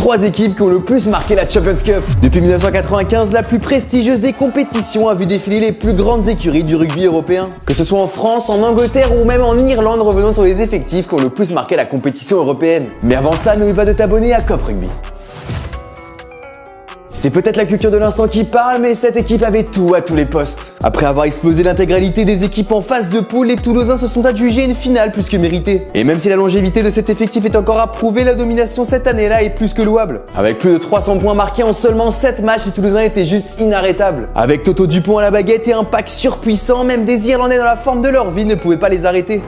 3 équipes qui ont le plus marqué la Champions Cup. Depuis 1995, la plus prestigieuse des compétitions a vu défiler les plus grandes écuries du rugby européen. Que ce soit en France, en Angleterre ou même en Irlande, revenons sur les effectifs qui ont le plus marqué la compétition européenne. Mais avant ça, n'oublie pas de t'abonner à Cop Rugby. C'est peut-être la culture de l'instant qui parle, mais cette équipe avait tout à tous les postes. Après avoir explosé l'intégralité des équipes en phase de poule, les Toulousains se sont adjugés une finale plus que méritée. Et même si la longévité de cet effectif est encore à prouver, la domination cette année-là est plus que louable. Avec plus de 300 points marqués en seulement 7 matchs, les Toulousains étaient juste inarrêtables. Avec Toto Dupont à la baguette et un pack surpuissant, même des Irlandais dans la forme de leur vie ne pouvaient pas les arrêter.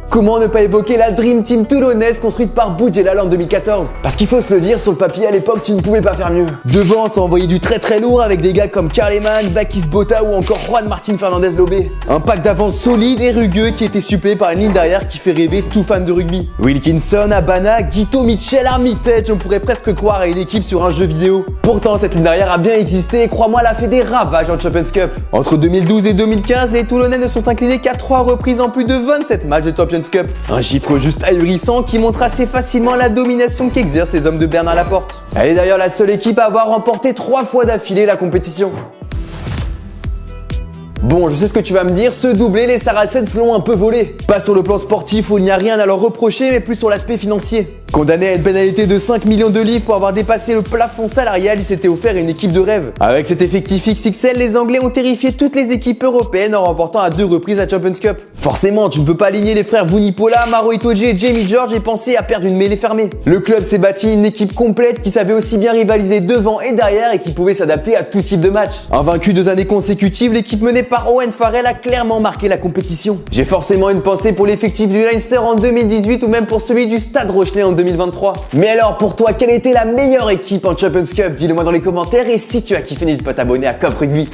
Comment ne pas évoquer la Dream Team toulonnaise construite par Boudjelal en 2014? Parce qu'il faut se le dire, sur le papier à l'époque, tu ne pouvais pas faire mieux. Devant, ça envoyait du très lourd avec des gars comme Karl Lehmann, Bakis Bota ou encore Juan Martin Fernandez Lobé. Un pack d'avant solide et rugueux qui était suppléé par une ligne derrière qui fait rêver tout fan de rugby. Wilkinson, Abana, Guito, Mitchell, Armitage, on pourrait presque croire à une équipe sur un jeu vidéo. Pourtant, cette ligne derrière a bien existé et crois-moi, elle a fait des ravages en Champions Cup. Entre 2012 et 2015, les Toulonnais ne sont inclinés qu'à 3 reprises en plus de 27 matchs de Champions Cup. Un chiffre juste ahurissant qui montre assez facilement la domination qu'exercent les hommes de Bernard Laporte. Elle est d'ailleurs la seule équipe à avoir remporté 3 fois d'affilée la compétition. Bon, je sais ce que tu vas me dire, ce doublé, les Saracens l'ont un peu volé. Pas sur le plan sportif où il n'y a rien à leur reprocher, mais plus sur l'aspect financier. Condamné à une pénalité de 5 millions de livres pour avoir dépassé le plafond salarial, il s'était offert une équipe de rêve. Avec cet effectif XXL, les Anglais ont terrifié toutes les équipes européennes en remportant à 2 reprises la Champions Cup. Forcément, tu ne peux pas aligner les frères Vunipola, Maro Itoje et Jamie George et penser à perdre une mêlée fermée. Le club s'est bâti une équipe complète qui savait aussi bien rivaliser devant et derrière et qui pouvait s'adapter à tout type de match. Invaincue 2 années consécutives, l'équipe menée par Owen Farrell a clairement marqué la compétition. J'ai forcément une pensée pour l'effectif du Leinster en 2018 ou même pour celui du Stade Rochelais en 2023. Mais alors pour toi, quelle était la meilleure équipe en Champions Cup? Dis-le moi dans les commentaires et si tu as kiffé, n'hésite pas à t'abonner à Cop Rugby.